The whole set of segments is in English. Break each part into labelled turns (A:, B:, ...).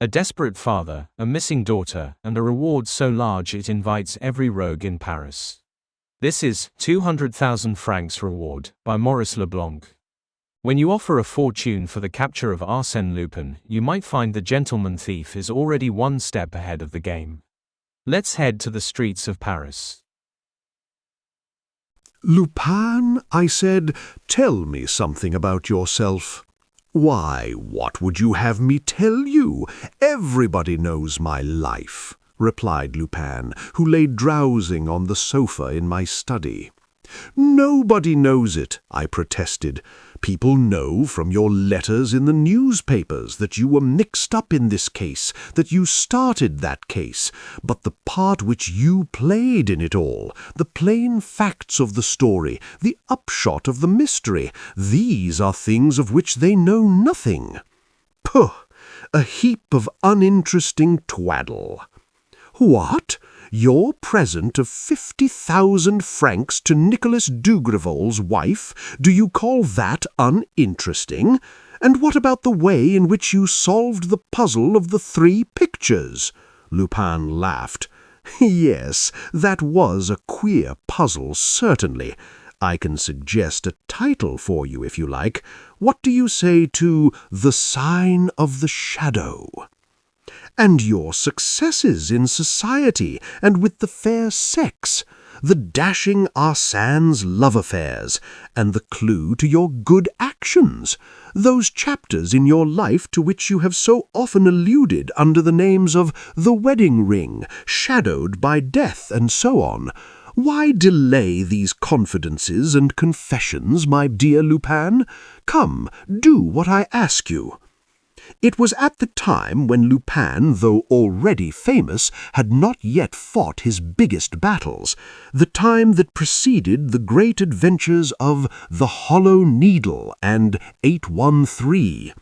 A: A desperate father, a missing daughter, and a reward so large it invites every rogue in Paris. This is 200,000 francs reward, by Maurice Leblanc. When you offer a fortune for the capture of Arsène Lupin, you might find the gentleman thief is already one step ahead of the game. Let's head to the streets of Paris.
B: "Lupin," I said, "tell me something about yourself." "Why, what would you have me tell you? Everybody knows my life," replied Lupin, who lay drowsing on the sofa in my study. "Nobody knows it," I protested. "People know from your letters in the newspapers that you were mixed up in this case, that you started that case, but the part which you played in it all, the plain facts of the story, the upshot of the mystery, these are things of which they know nothing. Pooh! A heap of uninteresting twaddle." "What? Your present of 50,000 francs to Nicolas Dougreval's wife, do you call that uninteresting? And what about the way in which you solved the puzzle of the 3 pictures?" Lupin laughed. "Yes, that was a queer puzzle, certainly. I can suggest a title for you if you like. What do you say to The Sign of the Shadow? And your successes in society and with the fair sex, the dashing Arsene's love affairs, and the clue to your good actions, those chapters in your life to which you have so often alluded under the names of The Wedding Ring, Shadowed by Death, and so on. Why delay these confidences and confessions, my dear Lupin? Come, do what I ask you." It was at the time when Lupin, though already famous, had not yet fought his biggest battles, the time that preceded the great adventures of The Hollow Needle and 813.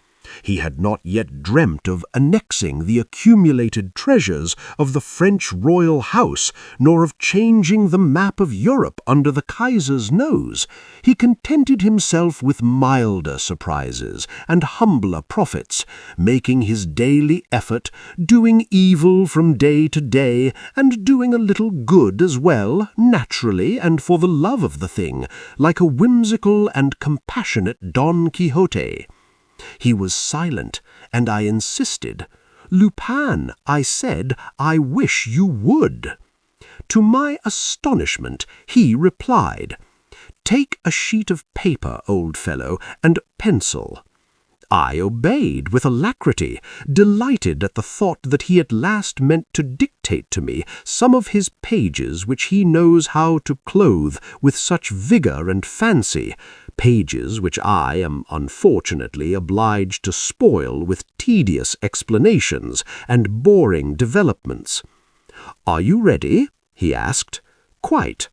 B: He had not yet dreamt of annexing the accumulated treasures of the French royal house, nor of changing the map of Europe under the Kaiser's nose. He contented himself with milder surprises and humbler profits, making his daily effort, doing evil from day to day, and doing a little good as well, naturally and for the love of the thing, like a whimsical and compassionate Don Quixote. He was silent, and I insisted. "Lupin," I said, "I wish you would." To my astonishment, he replied, "Take a sheet of paper, old fellow, and pencil." I obeyed with alacrity, delighted at the thought that he at last meant to dictate to me some of his pages which he knows how to clothe with such vigor and fancy, pages which I am unfortunately obliged to spoil with tedious explanations and boring developments. "Are you ready?" he asked. "Quite.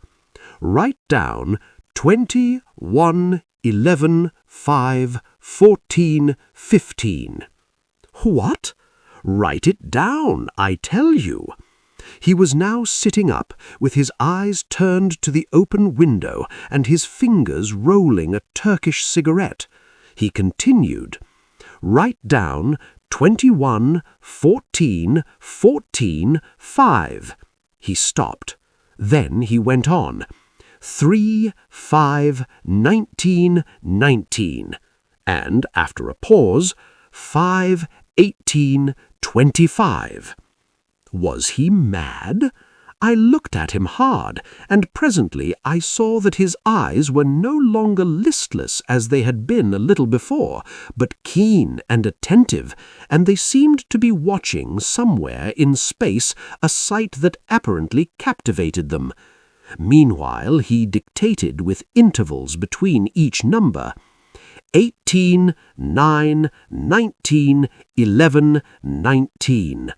B: Write down 20, 1, 11, 5, 14, 15. "What? Write it down, I tell you." He was now sitting up, with his eyes turned to the open window and his fingers rolling a Turkish cigarette. He continued, "Write down 21, 14, 14, 5. He stopped. Then he went on, 3, 5, 19, 19. And, after a pause, 5, 18, 25. Was he mad? I looked at him hard, and presently I saw that his eyes were no longer listless as they had been a little before, but keen and attentive, and they seemed to be watching somewhere in space a sight that apparently captivated them. Meanwhile he dictated with intervals between each number, 18, 9, 19, 11, 19.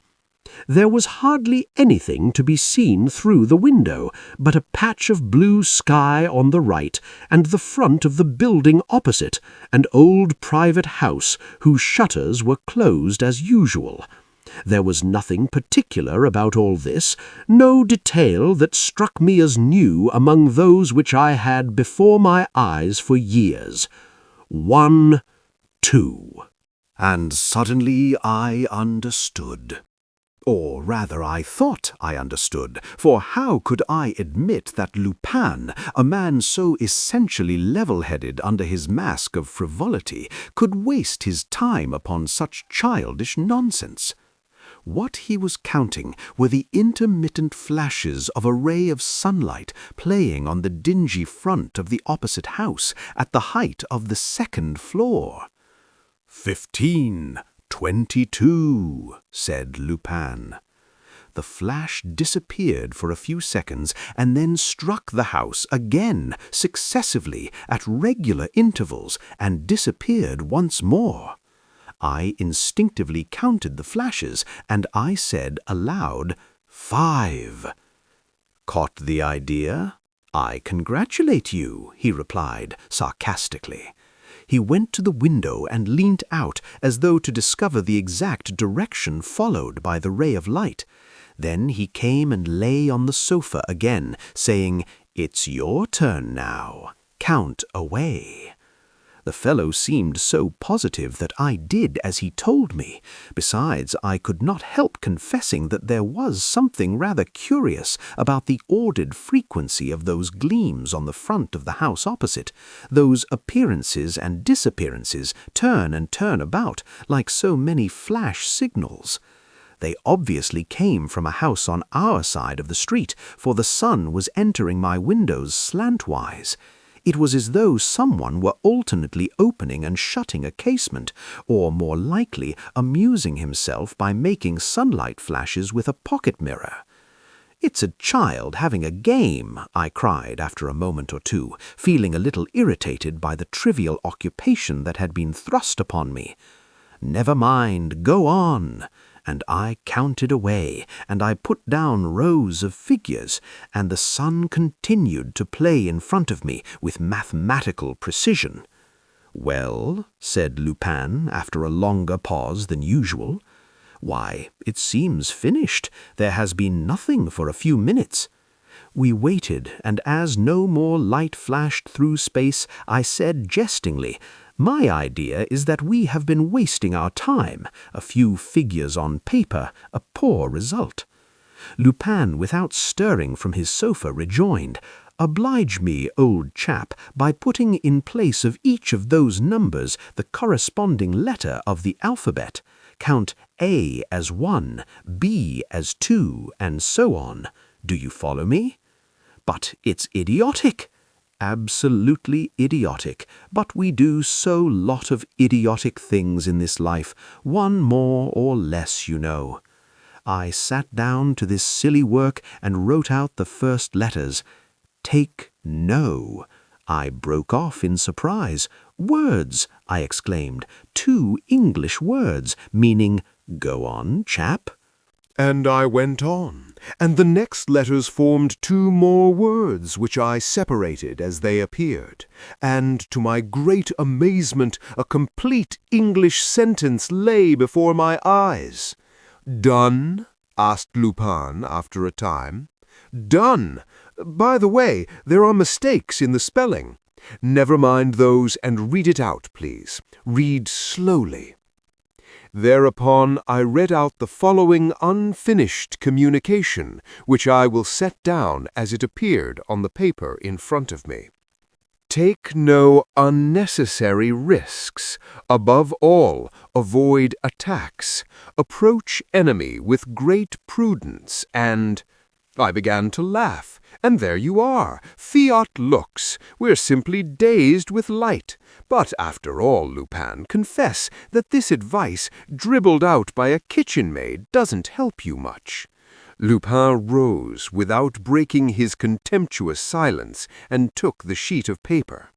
B: There was hardly anything to be seen through the window but a patch of blue sky on the right and the front of the building opposite, an old private house whose shutters were closed as usual. There was nothing particular about all this, no detail that struck me as new among those which I had before my eyes for years. 1, 2. And suddenly I understood. Or rather, I thought I understood, for how could I admit that Lupin, a man so essentially level-headed under his mask of frivolity, could waste his time upon such childish nonsense? What he was counting were the intermittent flashes of a ray of sunlight playing on the dingy front of the opposite house at the height of the second floor. 15, 22, said Lupin. The flash disappeared for a few seconds and then struck the house again, successively, at regular intervals, and disappeared once more. I instinctively counted the flashes, and I said aloud, 5. Caught the idea? I congratulate you, he replied sarcastically. He went to the window and leant out as though to discover the exact direction followed by the ray of light. Then he came and lay on the sofa again, saying, "It's your turn now. Count away." The fellow seemed so positive that I did as he told me. Besides, I could not help confessing that there was something rather curious about the ordered frequency of those gleams on the front of the house opposite, those appearances and disappearances, turn and turn about, like so many flash signals. They obviously came from a house on our side of the street, for the sun was entering my windows slantwise. It was as though someone were alternately opening and shutting a casement, or more likely amusing himself by making sunlight flashes with a pocket mirror. "It's a child having a game," I cried after a moment or two, feeling a little irritated by the trivial occupation that had been thrust upon me. "Never mind, go on." And I counted away, and I put down rows of figures, and the sun continued to play in front of me with mathematical precision. "Well," said Lupin, after a longer pause than usual. "Why, it seems finished. There has been nothing for a few minutes." We waited, and as no more light flashed through space, I said jestingly, "My idea is that we have been wasting our time. A few figures on paper, a poor result." Lupin, without stirring from his sofa, rejoined, "Oblige me, old chap, by putting in place of each of those numbers the corresponding letter of the alphabet. Count A as 1, B as 2, and so on. Do you follow me?" "But it's idiotic." "Absolutely idiotic, but we do so lot of idiotic things in this life, one more or less, you know." I sat down to this silly work and wrote out the first letters. "Take no." I broke off in surprise. "Words," I exclaimed, "2 English words, meaning, 'Go on, chap.'"
C: And I went on, and the next letters formed 2 more words, which I separated as they appeared, and to my great amazement a complete English sentence lay before my eyes. "Done?" asked Lupin after a time. "Done. By the way, there are mistakes in the spelling. Never mind those, and read it out, please. Read slowly." Thereupon I read out the following unfinished communication, which I will set down as it appeared on the paper in front of me. "Take no unnecessary risks. Above all, avoid attacks. Approach enemy with great prudence and—" I began to laugh, and there you are, fiat lux. We're simply dazed with light. But after all, Lupin, confess that this advice, dribbled out by a kitchen maid, doesn't help you much. Lupin rose without breaking his contemptuous silence and took the sheet of paper.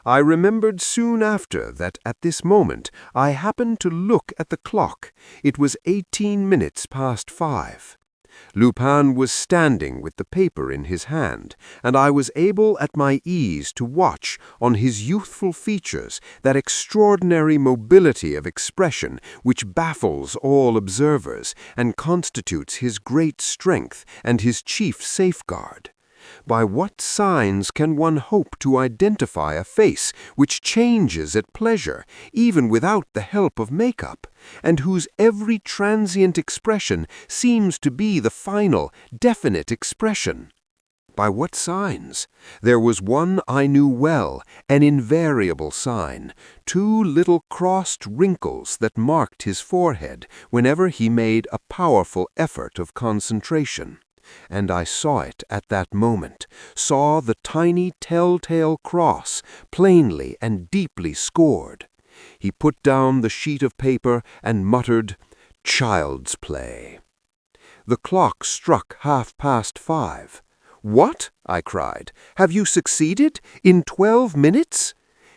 C: I remembered soon after that at this moment I happened to look at the clock. It was 18 minutes past 5. Lupin was standing with the paper in his hand, and I was able at my ease to watch on his youthful features that extraordinary mobility of expression which baffles all observers and constitutes his great strength and his chief safeguard. By what signs can one hope to identify a face which changes at pleasure, even without the help of makeup, and whose every transient expression seems to be the final, definite expression? By what signs? There was one I knew well, an invariable sign, 2 little crossed wrinkles that marked his forehead whenever he made a powerful effort of concentration. And I saw it at that moment, saw the tiny telltale cross, plainly and deeply scored. He put down the sheet of paper and muttered, "Child's play." The clock struck 5:30. "What?" I cried. "Have you succeeded? In 12 minutes?"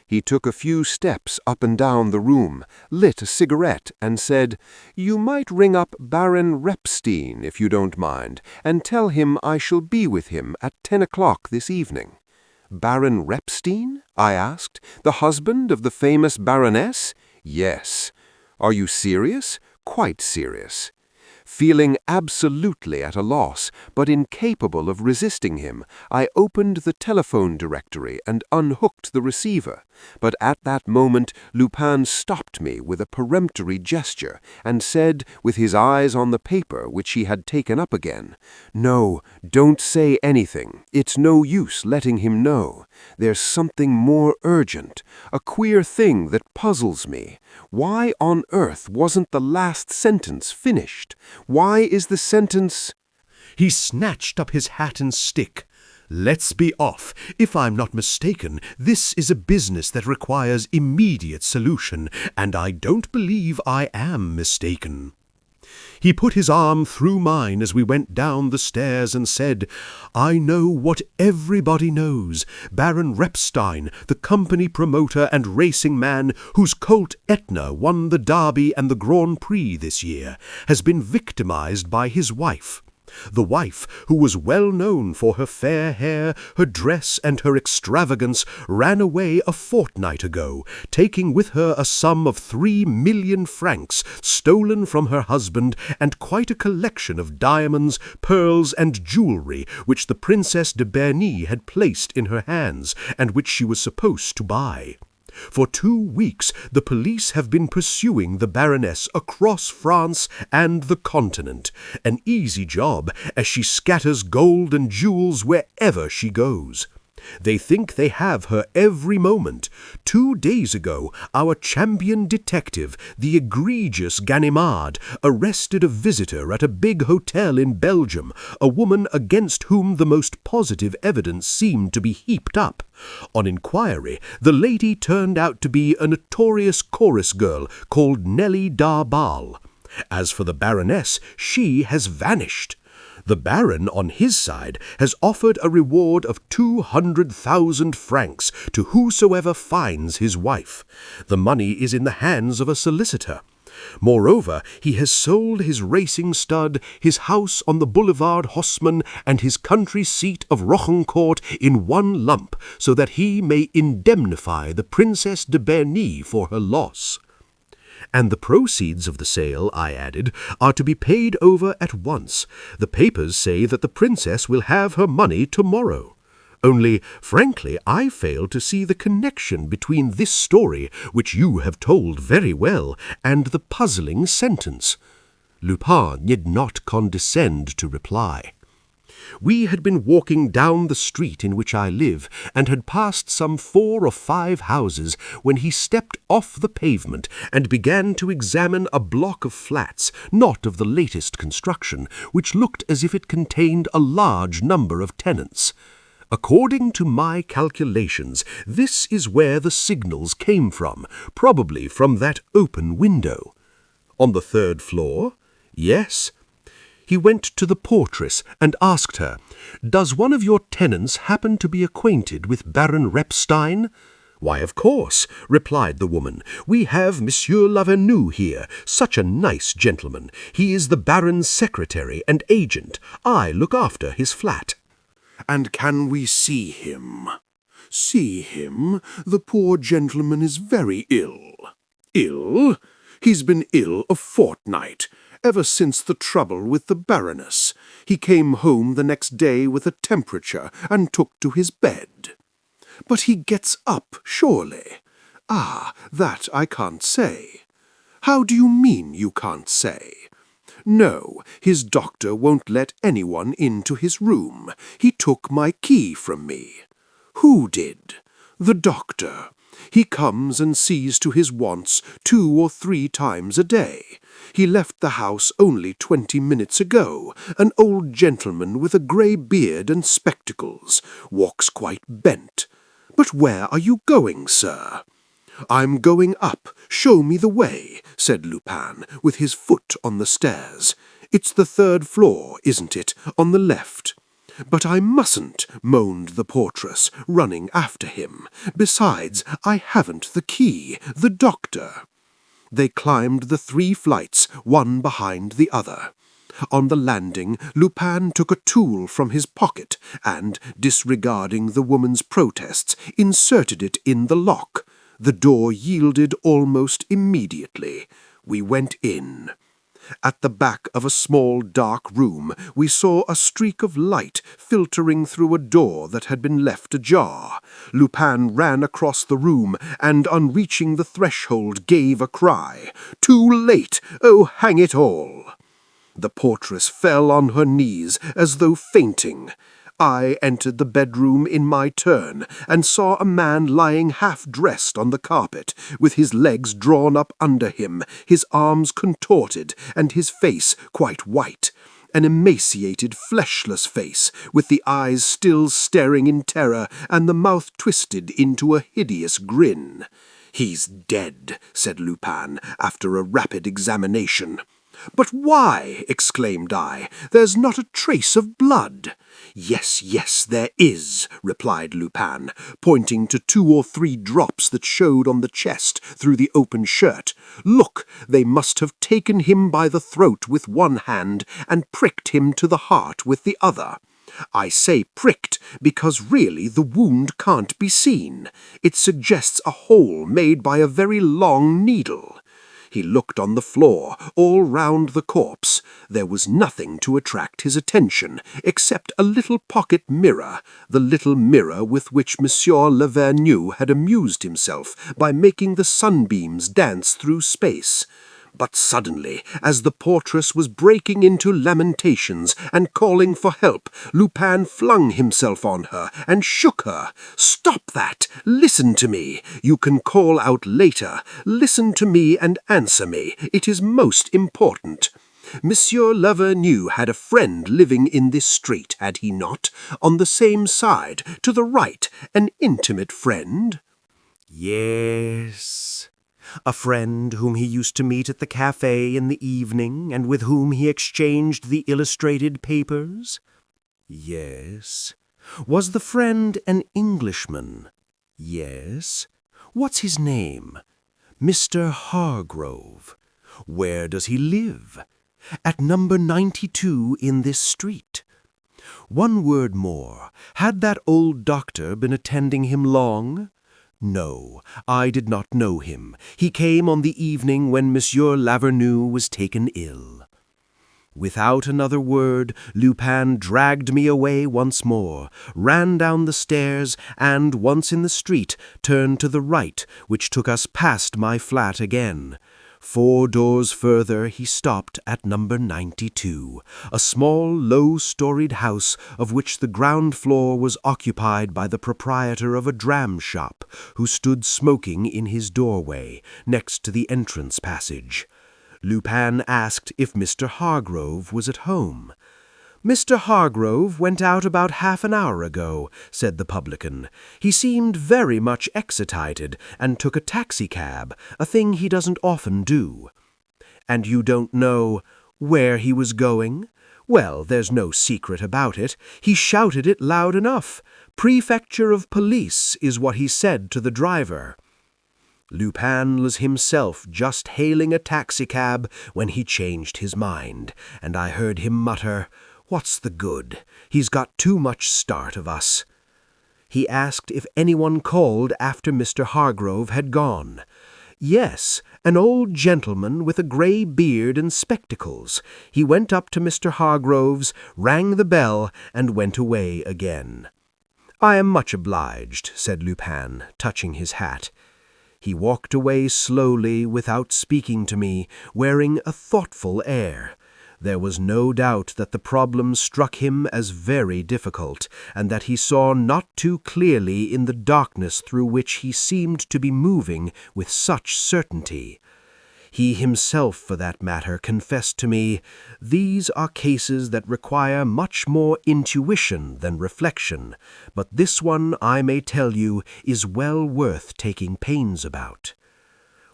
C: He took a few steps up and down the room, lit a cigarette, and said, "You might ring up Baron Repstein, if you don't mind, and tell him I shall be with him at 10 o'clock this evening." "Baron Repstein?" I asked. "The husband of the famous Baroness?" "Yes." "Are you serious?" "Quite serious." Feeling absolutely at a loss, but incapable of resisting him, I opened the telephone directory and unhooked the receiver. But at that moment Lupin stopped me with a peremptory gesture, and said, with his eyes on the paper which he had taken up again, "No, don't say anything. It's no use letting him know. There's something more urgent, a queer thing that puzzles me. Why on earth wasn't the last sentence finished? Why is the sentence—"
B: He snatched up his hat and stick. "Let's be off. If I'm not mistaken, this is a business that requires immediate solution, and I don't believe I am mistaken." He put his arm through mine as we went down the stairs and said, "I know what everybody knows. Baron Repstein, the company promoter and racing man whose colt Etna won the Derby and the Grand Prix this year, has been victimized by his wife. The wife, who was well known for her fair hair, her dress, and her extravagance, ran away a fortnight ago, taking with her a sum of 3,000,000 francs stolen from her husband, and quite a collection of diamonds, pearls, and jewelry which the Princess de Berny had placed in her hands, and which she was supposed to buy. For 2 weeks the police have been pursuing the Baroness across France and the continent, an easy job, as she scatters gold and jewels wherever she goes. They think they have her every moment. 2 days ago, our champion detective, the egregious Ganimard, arrested a visitor at a big hotel in Belgium, a woman against whom the most positive evidence seemed to be heaped up. On inquiry, the lady turned out to be a notorious chorus girl called Nellie Darbal. As for the Baroness, she has vanished. The Baron, on his side, has offered a reward of 200,000 francs to whosoever finds his wife. The money is in the hands of a solicitor. Moreover, he has sold his racing stud, his house on the Boulevard Haussmann, and his country seat of Rochencourt in one lump, so that he may indemnify the Princess de Berny for her loss. And the proceeds of the sale, I added, are to be paid over at once. The papers say that the princess will have her money tomorrow. Only, frankly, I fail to see the connection between this story, which you have told very well, and the puzzling sentence. Lupin did not condescend to reply. We had been walking down the street in which I live, and had passed some 4 or 5 houses, when he stepped off the pavement and began to examine a block of flats, not of the latest construction, which looked as if it contained a large number of tenants. According to my calculations, this is where the signals came from, probably from that open window. On the 3rd floor? Yes. He went to the portress and asked her, "Does one of your tenants happen to be acquainted with Baron Repstein?" "Why, of course," replied the woman. "We have Monsieur Lavenu here, such a nice gentleman. He is the Baron's secretary and agent. I look after his flat."
C: "And can we see him?" "See him? The poor gentleman is very ill." "Ill? He's been ill a fortnight, ever since the trouble with the Baroness. He came home the next day with a temperature and took to his bed. But he gets up, surely? Ah, that I can't say. How do you mean you can't say? No, his doctor won't let anyone into his room. He took my key from me. Who did? The doctor. He comes and sees to his wants 2 or 3 times a day. He left the house only 20 minutes ago, an old gentleman with a grey beard and spectacles, walks quite bent. But where are you going, sir? I'm going up. Show me the way, said Lupin, with his foot on the stairs. It's the 3rd floor, isn't it, on the left? But I mustn't, moaned the portress, running after him. Besides, I haven't the key, the doctor. They climbed the 3 flights, one behind the other. On the landing, Lupin took a tool from his pocket and, disregarding the woman's protests, inserted it in the lock. The door yielded almost immediately. We went in. At the back of a small dark room, we saw a streak of light filtering through a door that had been left ajar. Lupin ran across the room and, on reaching the threshold, gave a cry. "Too late! Oh, hang it all!" The portress fell on her knees as though fainting. I entered the bedroom in my turn and saw a man lying half-dressed on the carpet, with his legs drawn up under him, his arms contorted, and his face quite white. An emaciated, fleshless face, with the eyes still staring in terror and the mouth twisted into a hideous grin. "He's dead," said Lupin, after a rapid examination. "But why?" exclaimed I. "There's not a trace of blood." "Yes, yes, there is," replied Lupin, pointing to 2 or 3 drops that showed on the chest through the open shirt. "Look, they must have taken him by the throat with one hand and pricked him to the heart with the other. I say pricked because really the wound can't be seen. It suggests a hole made by a very long needle." He looked on the floor, all round the corpse. There was nothing to attract his attention, except a little pocket mirror, the little mirror with which Monsieur Lavenu had amused himself by making the sunbeams dance through space. But suddenly, as the portress was breaking into lamentations and calling for help, Lupin flung himself on her and shook her. "Stop that! Listen to me! You can call out later. Listen to me and answer me. It is most important. Monsieur Lavenu had a friend living in this street, had he not? On the same side, to the right, an intimate friend?"
D: "Yes. A friend whom he used to meet at the cafe in the evening, and with whom he exchanged the illustrated papers?" "Yes." "Was the friend an Englishman?" "Yes." "What's his name?" "Mr. Hargrove." "Where does he live?" "At number 92 in this street." "One word more. Had that old doctor been attending him long?" "No, I did not know him. He came on the evening when Monsieur Lavenu was taken ill." Without another word, Lupin dragged me away once more, ran down the stairs, and, once in the street, turned to the right, which took us past my flat again. 4 doors further he stopped at number 92, a small, low-storied house of which the ground floor was occupied by the proprietor of a dram shop, who stood smoking in his doorway, next to the entrance passage. Lupin asked if Mr. Hargrove was at home. "Mr. Hargrove went out about half an hour ago," said the publican. "He seemed very much excited, and took a taxicab, a thing he doesn't often do." "And you don't know where he was going?" "Well, there's no secret about it. He shouted it loud enough. Prefecture of Police is what he said to the driver." Lupin was himself just hailing a taxicab when he changed his mind, and I heard him mutter, "What's the good? He's got too much start of us." He asked if anyone called after Mr. Hargrove had gone. Yes, an old gentleman with a grey beard and spectacles. He went up to Mr. Hargrove's, rang the bell, and went away again. I am much obliged, said Lupin, touching his hat. He walked away slowly without speaking to me, wearing a thoughtful air. There was no doubt that the problem struck him as very difficult, and that he saw not too clearly in the darkness through which he seemed to be moving with such certainty. He himself, for that matter, confessed to me, "These are cases that require much more intuition than reflection, but this one, I may tell you, is well worth taking pains about."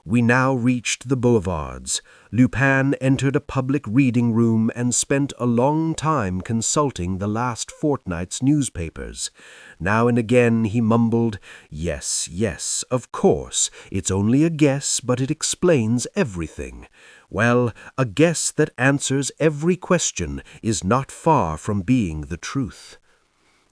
D: We now reached the boulevards. Lupin entered a public reading room and spent a long time consulting the last fortnight's newspapers. Now and again he mumbled, "Yes, yes, of course, it's only a guess, but it explains everything." Well, a guess that answers every question is not far from being the truth.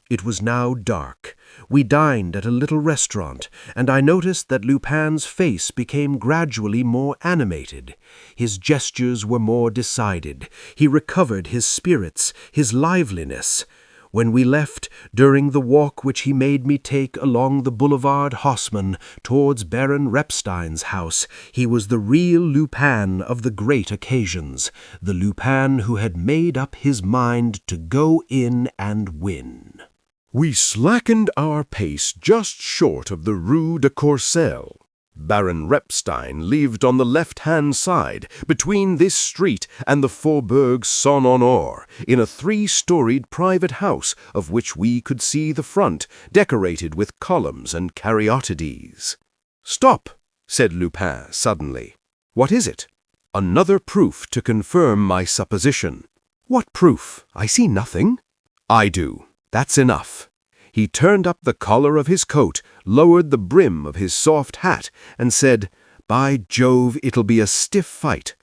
D: It was now dark. We dined at a little restaurant, and I noticed that Lupin's face became gradually more animated. His gestures were more decided. He recovered his spirits, his liveliness. When we left, during the walk which he made me take along the Boulevard Haussmann towards Baron Repstein's house, he was the real Lupin of the great occasions, the Lupin who had made up his mind to go in and win.
C: We slackened our pace just short of the Rue de Courcelles. Baron Repstein lived on the left-hand side, between this street and the Faubourg Saint-Honor, in a 3-storied private house of which we could see the front, decorated with columns and caryatides. "Stop," said Lupin suddenly. "What is it?" "Another proof to confirm my supposition." "What proof? I see nothing." "I do. That's enough." He turned up the collar of his coat, lowered the brim of his soft hat, and said, "By Jove, it'll be a stiff fight.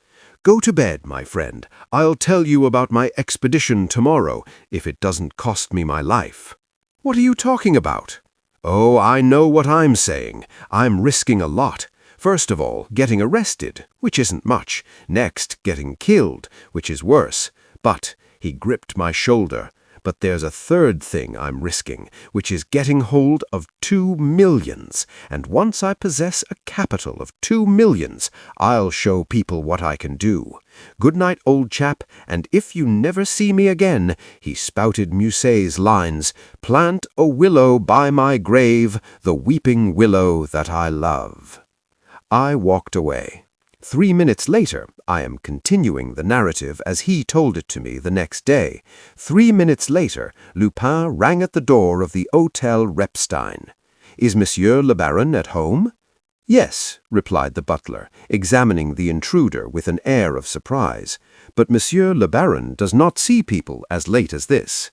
C: Go to bed, my friend. I'll tell you about my expedition tomorrow, if it doesn't cost me my life." "What are you talking about?" "Oh, I know what I'm saying. I'm risking a lot. First of all, getting arrested, which isn't much. Next, getting killed, which is worse. But," he gripped my shoulder, "but there's a third thing I'm risking, which is getting hold of 2 millions, and once I possess a capital of 2 millions, I'll show people what I can do. Good night, old chap, and if you never see me again," he spouted Musset's lines, "plant a willow by my grave, the weeping willow that I love." I walked away. 3 minutes later, I am continuing the narrative as he told it to me the next day. 3 minutes later, Lupin rang at the door of the Hôtel Repstein. "Is Monsieur le Baron at home?" "Yes," replied the butler, examining the intruder with an air of surprise. "But Monsieur le Baron does not see people as late as this."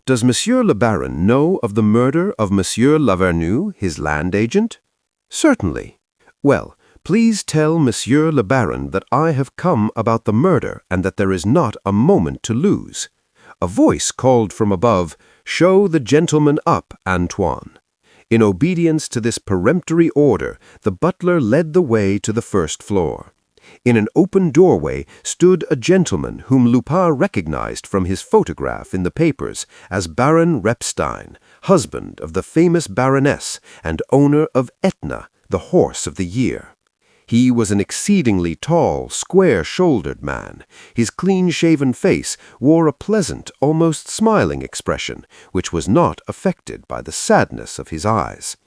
C: "Does Monsieur le Baron know of the murder of Monsieur Lavenu, his land agent?" "Certainly." "Well, please tell Monsieur le Baron that I have come about the murder and that there is not a moment to lose." A voice called from above, "Show the gentleman up, Antoine." In obedience to this peremptory order, the butler led the way to the first floor. In an open doorway stood a gentleman whom Lupin recognized from his photograph in the papers as Baron Repstein, husband of the famous Baroness and owner of Etna, the horse of the year. He was an exceedingly tall, square-shouldered man. His clean-shaven face wore a pleasant, almost smiling expression, which was not affected by the sadness of his eyes.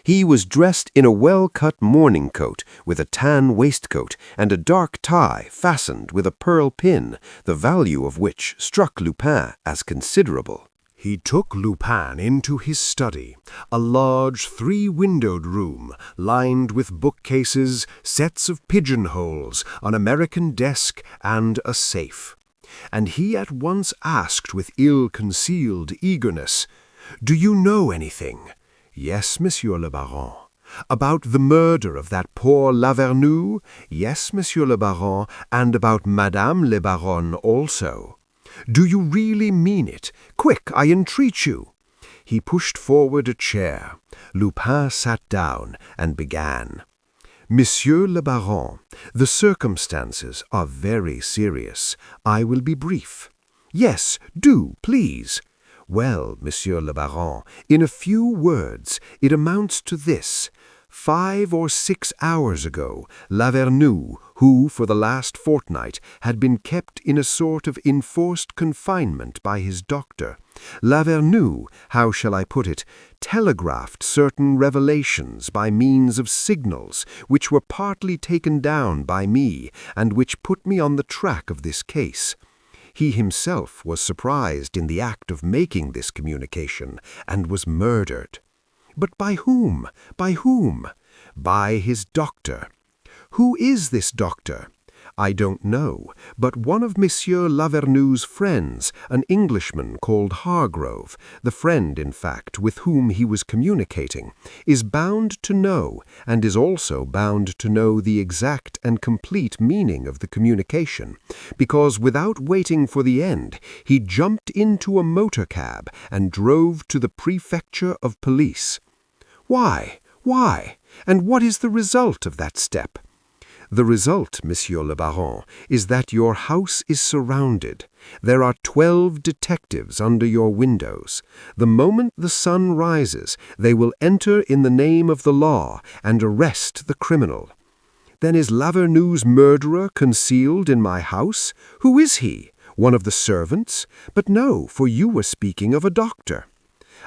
C: He was dressed in a well-cut morning coat with a tan waistcoat and a dark tie fastened with a pearl pin, the value of which struck Lupin as considerable.
B: He took Lupin into his study, a large 3-windowed room, lined with bookcases, sets of pigeonholes, an American desk, and a safe. And he at once asked with ill-concealed eagerness, "Do you know anything?" "Yes, Monsieur le Baron." "About the murder of that poor Lavenu?" "Yes, Monsieur le Baron, and about Madame le Baronne also." "Do you really mean it? Quick, I entreat you." He pushed forward a chair. Lupin sat down and began.
C: Monsieur le Baron, the circumstances are very serious. I will be brief. Yes, do, please. Well, Monsieur le Baron, in a few words, it amounts to this. 5 or 6 hours ago, Lavenu, who for the last fortnight had been kept in a sort of enforced confinement by his doctor, Lavenu, how shall I put it, telegraphed certain revelations by means of signals which were partly taken down by me and which put me on the track of this case. He himself was surprised in the act of making this communication and was murdered. But by whom? By whom? By his doctor. Who is this doctor? I don't know, but one of Monsieur Lavernu's friends, an Englishman called Hargrove, the friend, in fact, with whom he was communicating, is bound to know, and is also bound to know the exact and complete meaning of the communication, because without waiting for the end, he jumped into a motor cab and drove to the prefecture of police. Why? Why? And what is the result of that step? The result, Monsieur le Baron, is that your house is surrounded. There are 12 detectives under your windows. The moment the sun rises, they will enter in the name of the law and arrest the criminal. Then is Lavernu's murderer concealed in my house? Who is he? One of the servants? But no, for you were speaking of a doctor.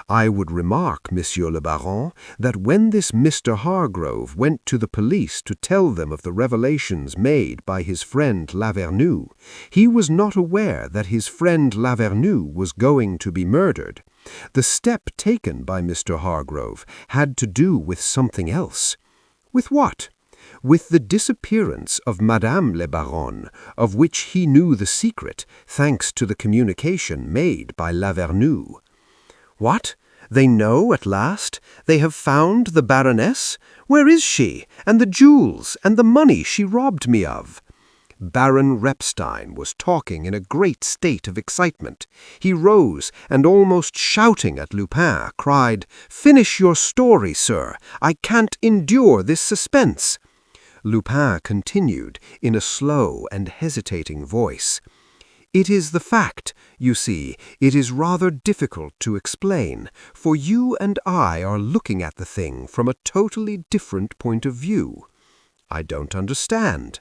C: I would remark, Monsieur le Baron, that when this Mr. Hargrove went to the police to tell them of the revelations made by his friend Lavenu, he was not aware that his friend Lavenu was going to be murdered. The step taken by Mr. Hargrove had to do with something else. With what? With the disappearance of Madame le Baronne, of which he knew the secret, thanks to the communication made by Lavenu. What? They know at last? They have found the Baroness? Where is she? And the jewels? And the money she robbed me of? Baron Repstein was talking in a great state of excitement. He rose, and almost shouting at Lupin, cried, "Finish your story, sir! I can't endure this suspense!" Lupin continued in a slow and hesitating voice. It is the fact, you see, it is rather difficult to explain, for you and I are looking at the thing from a totally different point of view. I don't understand.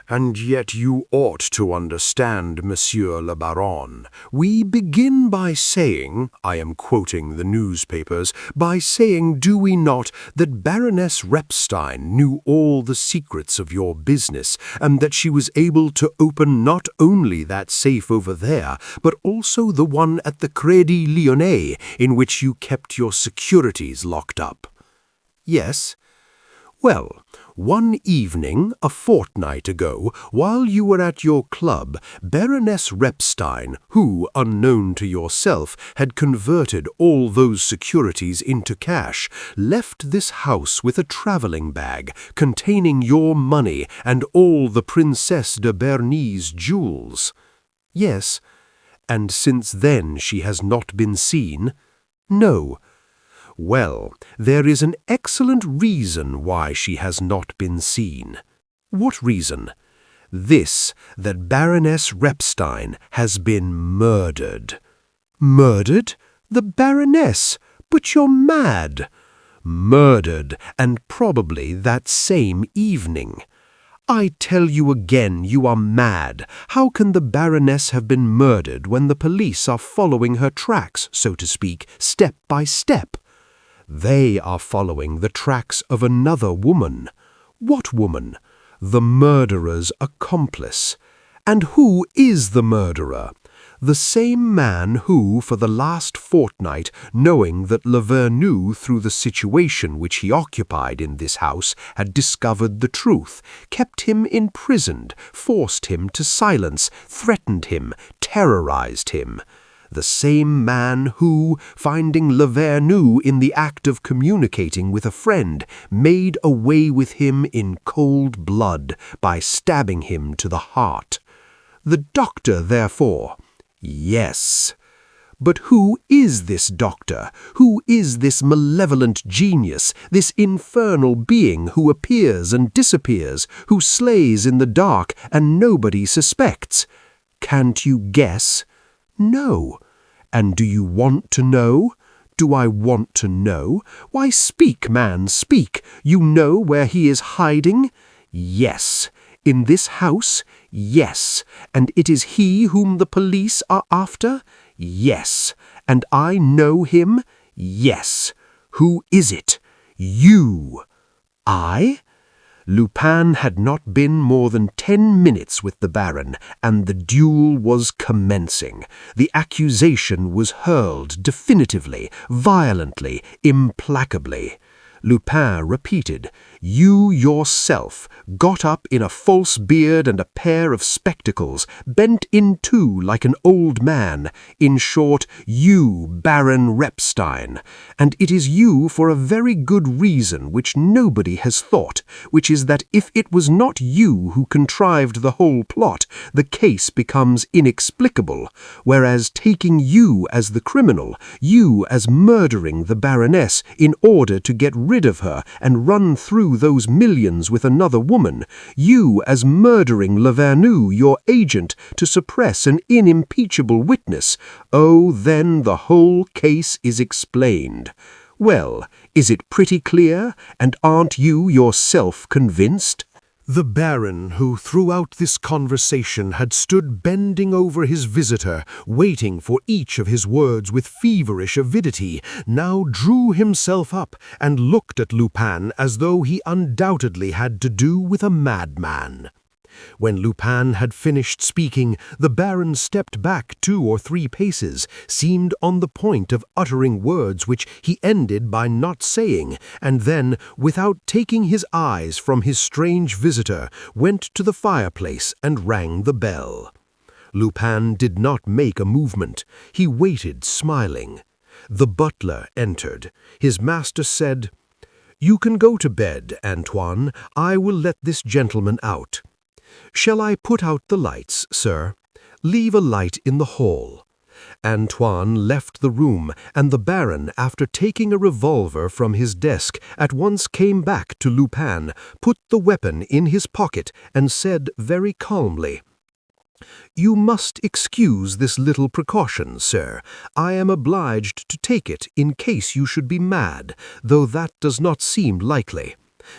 B: And yet you ought to understand, Monsieur le Baron. We begin by saying, I am quoting the newspapers, by saying, do we not, that Baroness Repstein knew all the secrets of your business, and that she was able to open not only that safe over there, but also the one at the Crédit Lyonnais, in which you kept your securities locked up? Yes. Well, one evening, a fortnight ago, while you were at your club, Baroness Repstein, who, unknown to yourself, had converted all those securities into cash, left this house with a travelling bag containing your money and all the Princesse de Berny's jewels. Yes. And since then she has not been seen? No. Well, there is an excellent reason why she has not been seen. What reason? This, that Baroness Repstein has been murdered. Murdered? The Baroness? But you're mad. Murdered, and probably that same evening. I tell you again, you are mad. How can the Baroness have been murdered when the police are following her tracks, so to speak, step by step? They are following the tracks of another woman. What woman? The murderer's accomplice. And who is the murderer? The same man who, for the last fortnight, knowing that Lavenu, through the situation which he occupied in this house, had discovered the truth, kept him imprisoned, forced him to silence, threatened him, terrorized him. The same man who, finding Lavenu in the act of communicating with a friend, made away with him in cold blood by stabbing him to the heart. The doctor, therefore. Yes.
D: But who is this doctor? Who is this malevolent genius, this infernal being who appears and disappears, who slays in the dark and nobody suspects? Can't you guess? No. And do you want to know? Do I want to know? Why, speak, man, speak. You know where he is hiding? Yes. In this house? Yes. And it is he whom the police are after? Yes. And I know him? Yes. Who is it? You. I? Lupin had not been more than 10 minutes with the Baron, and the duel was commencing. The accusation was hurled definitively, violently, implacably. Lupin repeated, "You yourself, got up in a false beard and a pair of spectacles, bent in two like an old man. In short, you, Baron Repstein. And it is you for a very good reason which nobody has thought, which is that if it was not you who contrived the whole plot, the case becomes inexplicable, whereas taking you as the criminal, you as murdering the Baroness in order to get rid of her and run through those millions with another woman, you as murdering Lavenu, your agent, to suppress an inimpeachable witness, oh, then the whole case is explained. Well, is it pretty clear, and aren't you yourself convinced?"
B: The Baron, who throughout this conversation had stood bending over his visitor, waiting for each of his words with feverish avidity, now drew himself up and looked at Lupin as though he undoubtedly had to do with a madman. When Lupin had finished speaking, the Baron stepped back 2 or 3 paces, seemed on the point of uttering words which he ended by not saying, and then, without taking his eyes from his strange visitor, went to the fireplace and rang the bell. Lupin did not make a movement. He waited, smiling. The butler entered. His master said, "You can go to bed, Antoine. I will let this gentleman out." "Shall I put out the lights, sir?" "Leave a light in the hall." Antoine left the room, and the Baron, after taking a revolver from his desk, at once came back to Lupin, put the weapon in his pocket, and said very calmly, "You must excuse this little precaution, sir. I am obliged to take it in case you should be mad, though that does not seem likely.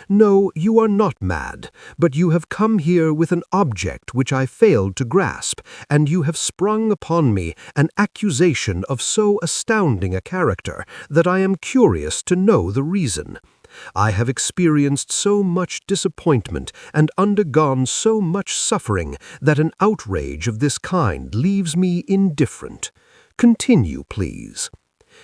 B: No, you are not mad, but you have come here with an object which I failed to grasp, and you have sprung upon me an accusation of so astounding a character that I am curious to know the reason. I have experienced so much disappointment and undergone so much suffering that an outrage of this kind leaves me indifferent. Continue, please."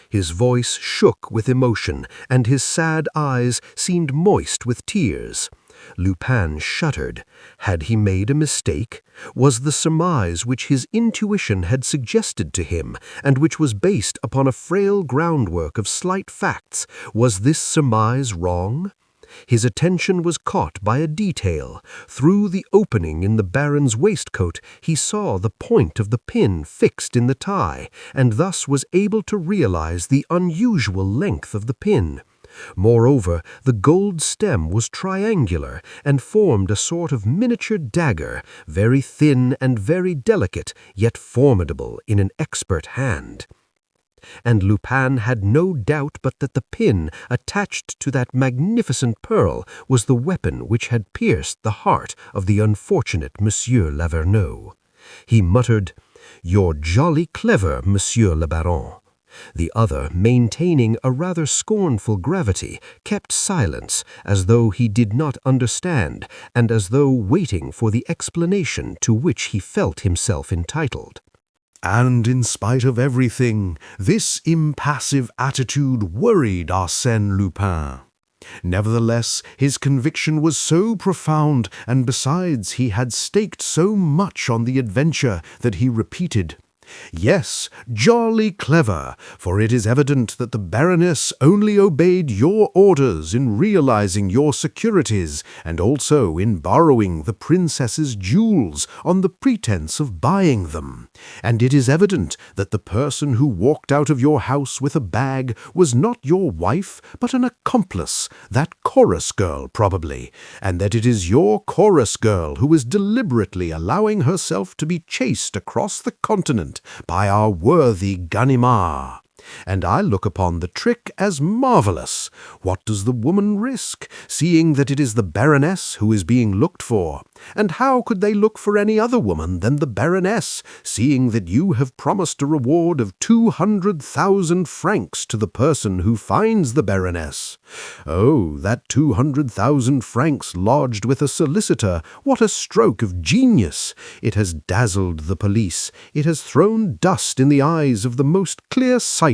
B: His voice shook with emotion, and his sad eyes seemed moist with tears. Lupin shuddered. Had he made a mistake? Was the surmise which his intuition had suggested to him, and which was based upon a frail groundwork of slight facts, was this surmise wrong? His attention was caught by a detail. Through the opening in the Baron's waistcoat he saw the point of the pin fixed in the tie, and thus was able to realize the unusual length of the pin. Moreover, the gold stem was triangular, and formed a sort of miniature dagger, very thin and very delicate, yet formidable in an expert hand. And Lupin had no doubt but that the pin attached to that magnificent pearl was the weapon which had pierced the heart of the unfortunate Monsieur Lavenu. He muttered, "You're jolly clever, Monsieur le Baron." The other, maintaining a rather scornful gravity, kept silence, as though he did not understand, and as though waiting for the explanation to which he felt himself entitled. And in spite of everything, this impassive attitude worried Arsène Lupin. Nevertheless, his conviction was so profound, and besides he had staked so much on the adventure, that he repeated, Yes, jolly clever, for it is evident that the Baroness only obeyed your orders in realizing your securities and also in borrowing the princess's jewels on the pretense of buying them. And it is evident that the person who walked out of your house with a bag was not your wife, but an accomplice, that chorus girl probably, and that it is your chorus girl who is deliberately allowing herself to be chased across the continent by our worthy Ganimard. And I look upon the trick as marvelous. What does the woman risk, seeing that it is the Baroness who is being looked for? And how could they look for any other woman than the Baroness, seeing that you have promised a reward of 200,000 francs to the person who finds the Baroness? Oh, that 200,000 francs lodged with a solicitor, what a stroke of genius! It has dazzled the police. It has thrown dust in the eyes of the most clear-sighted.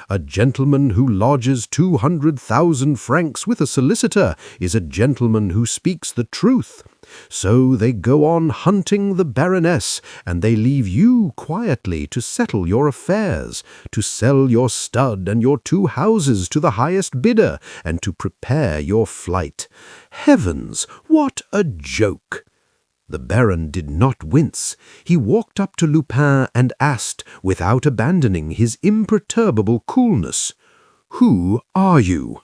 B: A gentleman who lodges 200,000 francs with a solicitor is a gentleman who speaks the truth. So they go on hunting the Baroness, and they leave you quietly to settle your affairs, to sell your stud and your 2 houses to the highest bidder, and to prepare your flight. Heavens, what a joke! The Baron did not wince. He walked up to Lupin and asked, without abandoning his imperturbable coolness, "Who are you?"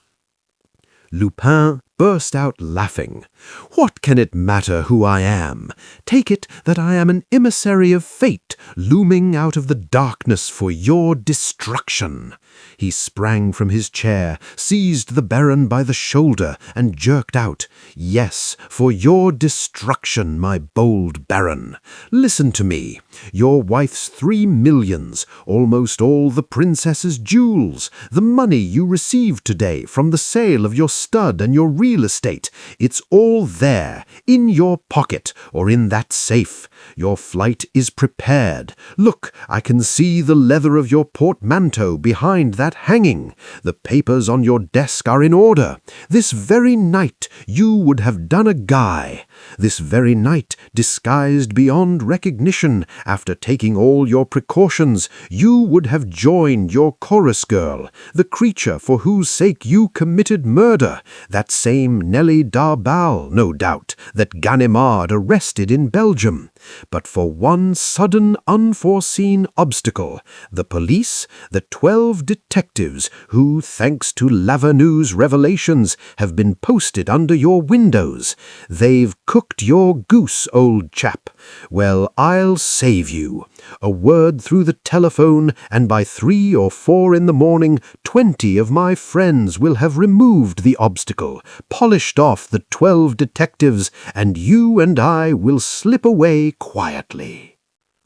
B: Lupin burst out laughing. "What can it matter who I am? Take it that I am an emissary of fate, looming out of the darkness for your destruction." He sprang from his chair, seized the Baron by the shoulder, and jerked out, "Yes, for your destruction, my bold Baron. Listen to me. Your wife's 3 millions, almost all the princess's jewels, the money you received today from the sale of your stud and your real estate, it's all there, in your pocket or in that safe. Your flight is prepared. Look, I can see the leather of your portmanteau behind that hanging. The papers on your desk are in order. This very night you would have done a guy. This very night, disguised beyond recognition, after taking all your precautions, you would have joined your chorus girl, the creature for whose sake you committed murder, that same Nellie Darbal, no doubt, that Ganimard arrested in Belgium. But for one sudden, unforeseen obstacle, the police, the 12 detectives who, thanks to Lavenu's revelations, have been posted under your windows. They've cooked your goose, old chap. Well, I'll save you. A word through the telephone, and by 3 or 4 in the morning, 20 of my friends will have removed the obstacle, polished off the 12 detectives, and you and I will slip away quietly."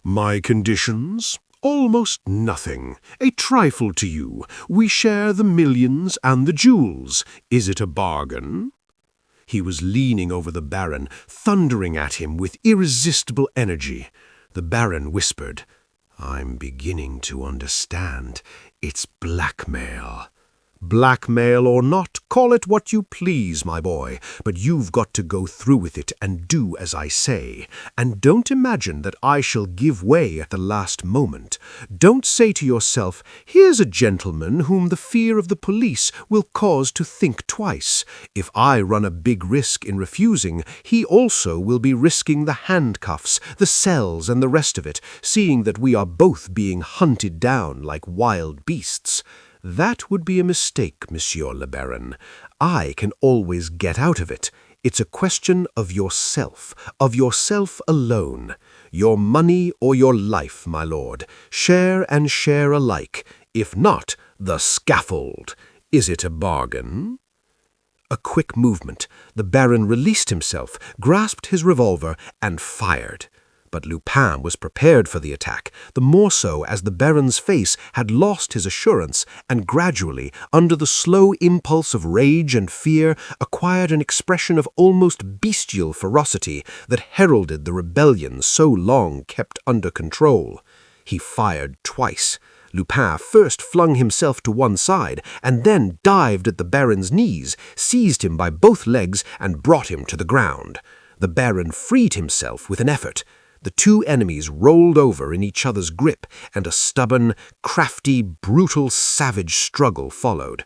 C: My conditions? Almost nothing. A trifle to you. We share the millions and the jewels. Is it a bargain? He was leaning over the Baron, thundering at him with irresistible energy. The Baron whispered, "I'm beginning to understand. It's blackmail." Blackmail or not, call it what you please, my boy, but you've got to go through with it and do as I say. And don't imagine that I shall give way at the last moment. Don't say to yourself, "Here's a gentleman whom the fear of the police will cause to think twice. If I run a big risk in refusing, he also will be risking the handcuffs, the cells, and the rest of it, seeing that we are both being hunted down like wild beasts." That would be a mistake, Monsieur le Baron. I can always get out of it. It's a question of yourself alone. Your money or your life, my lord. Share and share alike. If not, the scaffold. Is it a bargain? A quick movement. The Baron released himself, grasped his revolver, and fired. But Lupin was prepared for the attack, the more so as the Baron's face had lost his assurance and gradually, under the slow impulse of rage and fear, acquired an expression of almost bestial ferocity that heralded the rebellion so long kept under control. He fired twice. Lupin first flung himself to one side and then dived at the Baron's knees, seized him by both legs and brought him to the ground. The Baron freed himself with an effort.
D: The two enemies rolled over in each other's grip, and a stubborn, crafty, brutal, savage struggle followed.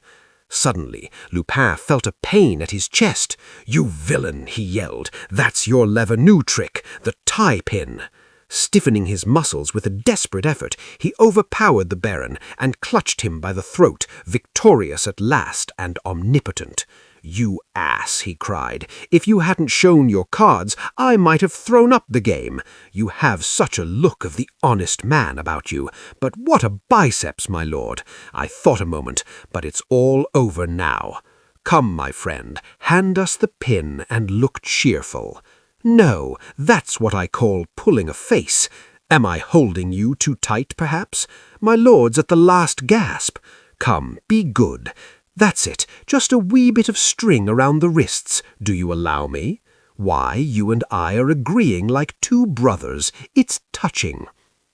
D: Suddenly, Lupin felt a pain at his chest. "You villain," he yelled. "That's your Lavenu trick, the tie-pin." Stiffening his muscles with a desperate effort, he overpowered the Baron and clutched him by the throat, victorious at last and omnipotent. "You ass," he cried. "If you hadn't shown your cards, I might have thrown up the game. You have such a look of the honest man about you. But what a biceps, my lord! I thought a moment, but it's all over now. Come, my friend, hand us the pin and look cheerful. No, that's what I call pulling a face. Am I holding you too tight, perhaps? My lord's at the last gasp. Come, be good. That's it, just a wee bit of string around the wrists. Do you allow me? Why, you and I are agreeing like two brothers. It's touching.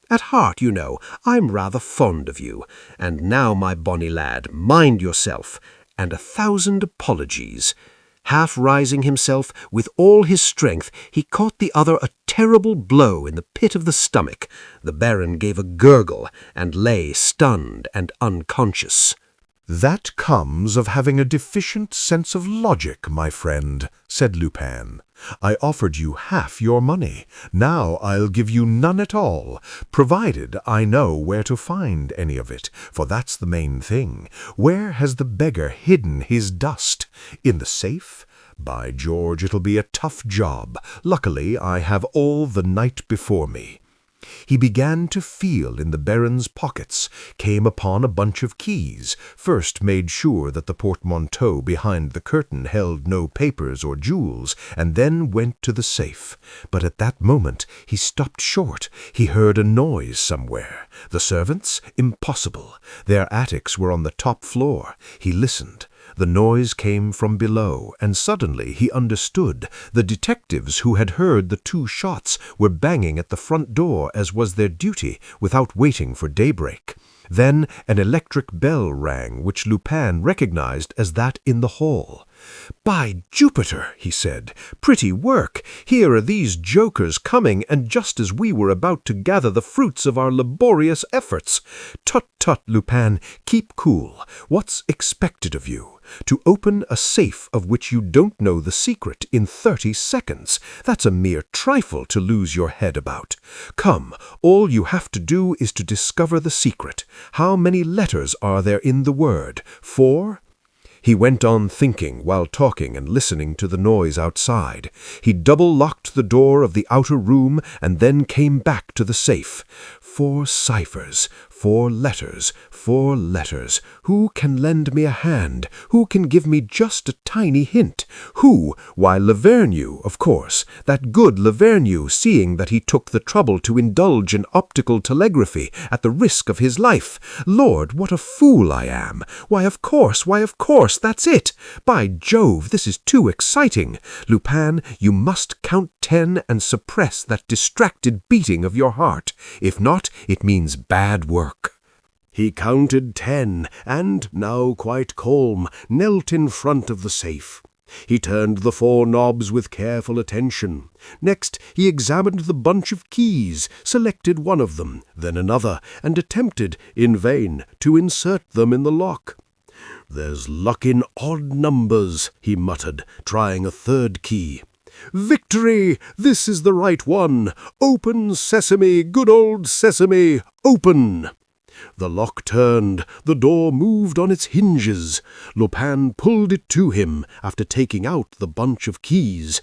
D: At heart, you know, I'm rather fond of you. And now, my bonny lad, mind yourself, and 1,000 apologies." Half rising himself, with all his strength, he caught the other a terrible blow in the pit of the stomach. The Baron gave a gurgle and lay stunned and unconscious.
B: "That comes of having a deficient sense of logic, my friend," said Lupin. "I offered you half your money. Now I'll give you none at all, provided I know where to find any of it, for that's the main thing. Where has the beggar hidden his dust? In the safe? By George, it'll be a tough job. Luckily, I have all the night before me." He began to feel in the Baron's pockets, came upon a bunch of keys, first made sure that the portmanteau behind the curtain held no papers or jewels, and then went to the safe. But at that moment he stopped short. He heard a noise somewhere. The servants? Impossible. Their attics were on the top floor. He listened. The noise came from below, and suddenly he understood. The detectives who had heard the 2 shots were banging at the front door, as was their duty, without waiting for daybreak. Then an electric bell rang, which Lupin recognized as that in the hall. "By Jupiter," he said, "pretty work! Here are these jokers coming, and just as we were about to gather the fruits of our laborious efforts. Tut, tut, Lupin, keep cool. What's expected of you? To open a safe of which you don't know the secret in 30 seconds. That's a mere trifle to lose your head about. Come, all you have to do is to discover the secret. How many letters are there in the word? 4? He went on thinking while talking and listening to the noise outside. He double-locked the door of the outer room and then came back to the safe. 4 ciphers, 4 letters, 4 letters. Who can lend me a hand? Who can give me just a tiny hint? Who? Why, Lavenu, of course. That good Lavenu, seeing that he took the trouble to indulge in optical telegraphy at the risk of his life. Lord, what a fool I am! Why, of course, that's it! By Jove, this is too exciting! Lupin, you must count 10 and suppress that distracted beating of your heart. If not, it means bad work." He counted 10, and, now quite calm, knelt in front of the safe. He turned the 4 knobs with careful attention. Next, he examined the bunch of keys, selected one of them, then another, and attempted, in vain, to insert them in the lock. "There's luck in odd numbers," he muttered, trying a 3rd key. "Victory! This is the right one! Open, sesame, good old sesame, open!" The lock turned, the door moved on its hinges. Lupin pulled it to him, after taking out the bunch of keys.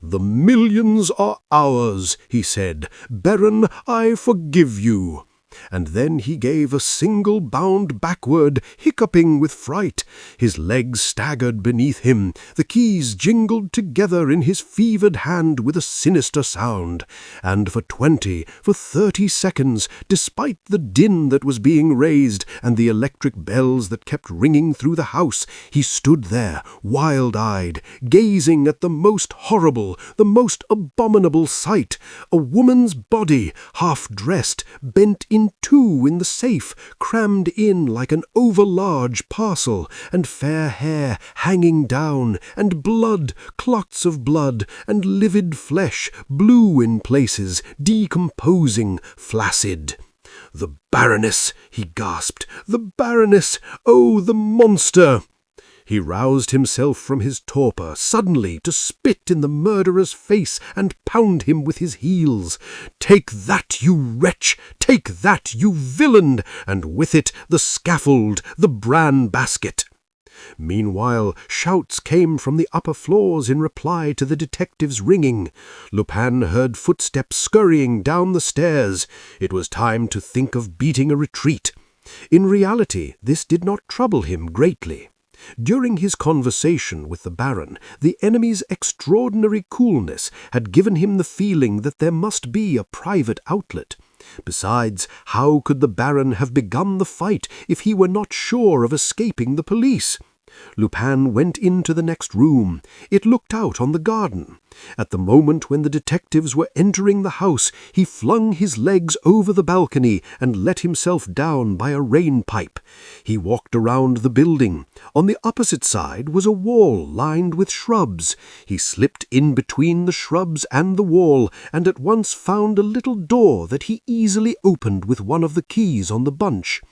B: "The millions are ours," he said. "Baron, I forgive you." And then he gave a single bound backward, hiccuping with fright. His legs staggered beneath him. The keys jingled together in his fevered hand with a sinister sound. And for 20, for 30 seconds, despite the din that was being raised and the electric bells that kept ringing through the house, he stood there, wild-eyed, gazing at the most horrible, the most abominable sight. A woman's body, half-dressed, bent in and two in the safe, crammed in like an over-large parcel, and fair hair hanging down, and blood, clots of blood, and livid flesh, blue in places, decomposing, flaccid. "The Baroness!" he gasped. "The Baroness! Oh, the monster!" He roused himself from his torpor suddenly to spit in the murderer's face and pound him with his heels. "Take that, you wretch! Take that, you villain!" and with it the scaffold, the bran basket. Meanwhile, shouts came from the upper floors in reply to the detective's ringing. Lupin heard footsteps scurrying down the stairs. It was time to think of beating a retreat. In reality, this did not trouble him greatly. During his conversation with the Baron, the enemy's extraordinary coolness had given him the feeling that there must be a private outlet. Besides, how could the Baron have begun the fight if he were not sure of escaping the police? Lupin went into the next room. It looked out on the garden. At the moment when the detectives were entering the house, he flung his legs over the balcony and let himself down by a rain-pipe. He walked around the building. On the opposite side was a wall lined with shrubs. He slipped in between the shrubs and the wall, and at once found a little door that he easily opened with one of the keys on the bunch.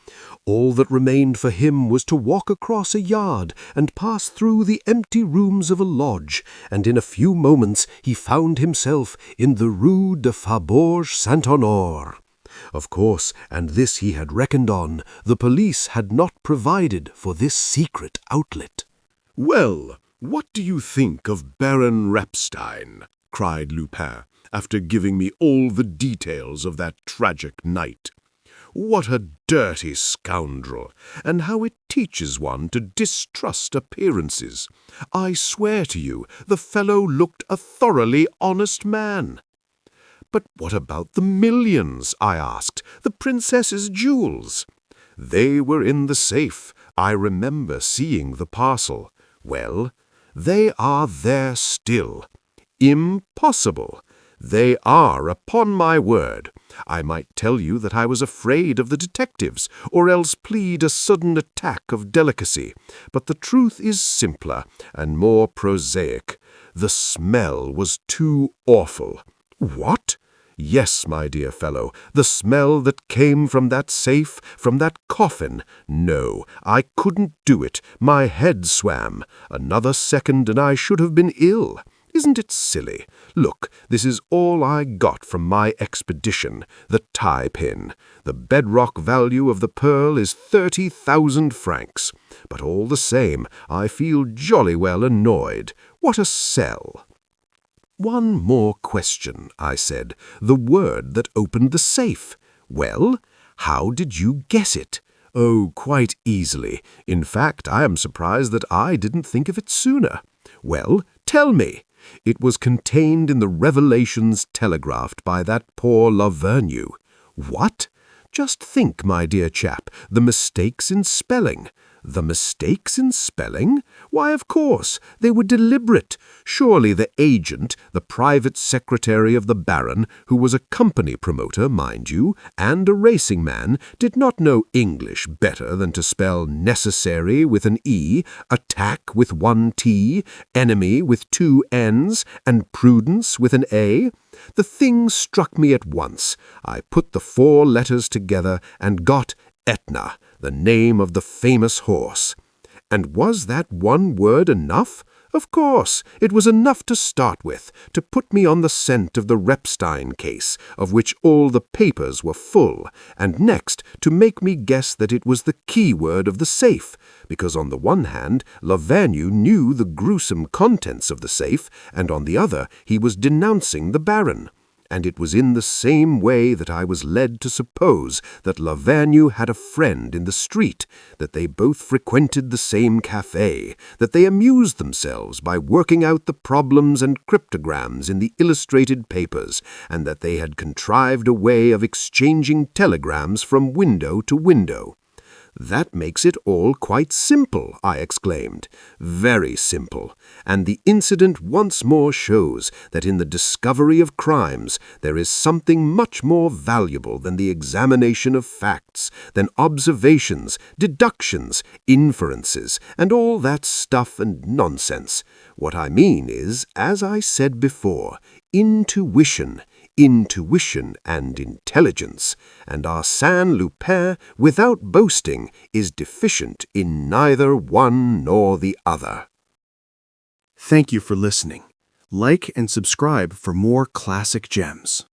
B: All that remained for him was to walk across a yard and pass through the empty rooms of a lodge, and in a few moments he found himself in the Rue de Faubourg Saint-Honore. Of course, and this he had reckoned on, the police had not provided for this secret outlet.
C: "Well, what do you think of Baron Repstein?" cried Lupin, after giving me all the details of that tragic night. "What a dirty scoundrel, and how it teaches one to distrust appearances. I swear to you, the fellow looked a thoroughly honest man." "But what about the millions?" I asked, "the princess's jewels?" "They were in the safe. I remember seeing the parcel." "Well, they are there still." "Impossible." "They are, upon my word. I might tell you that I was afraid of the detectives, or else plead a sudden attack of delicacy, but the truth is simpler and more prosaic. The smell was too awful." "What?" "Yes, my dear fellow, the smell that came from that safe, from that coffin. No, I couldn't do it. My head swam. Another second and I should have been ill. Isn't it silly? Look, this is all I got from my expedition, the tie-pin. The bedrock value of the pearl is 30,000 francs. But all the same, I feel jolly well annoyed. What a sell!" "One more question," I said. "The word that opened the safe. Well, how did you guess it?" "Oh, quite easily. In fact, I am surprised that I didn't think of it sooner." "Well, tell me." "It was contained in the revelations telegraphed by that poor Lavenu." "What?" "Just think, my dear chap, the mistakes in spelling." "The mistakes in spelling? Why, of course, they were deliberate. Surely the agent, the private secretary of the Baron, who was a company promoter, mind you, and a racing man, did not know English better than to spell necessary with an E, attack with one T, enemy with two N's, and prudence with an A. The thing struck me at once. I put the four letters together and got Etna, the name of the famous horse. And was that one word enough? Of course, it was enough to start with, to put me on the scent of the Repstein case, of which all the papers were full, and next to make me guess that it was the keyword of the safe, because on the one hand, Lavenu knew the gruesome contents of the safe, and on the other, he was denouncing the Baron. And it was in the same way that I was led to suppose that Lavenu had a friend in the street, that they both frequented the same café, that they amused themselves by working out the problems and cryptograms in the illustrated papers, and that they had contrived a way of exchanging telegrams from window to window. "That makes it all quite simple," I exclaimed. "Very simple. And the incident once more shows that in the discovery of crimes there is something much more valuable than the examination of facts, than observations, deductions, inferences, and all that stuff and nonsense. What I mean is, as I said before, intuition and intelligence, and Arsène Lupin, without boasting, is deficient in neither one nor the other."
D: Thank you for listening. Like and subscribe for more classic gems.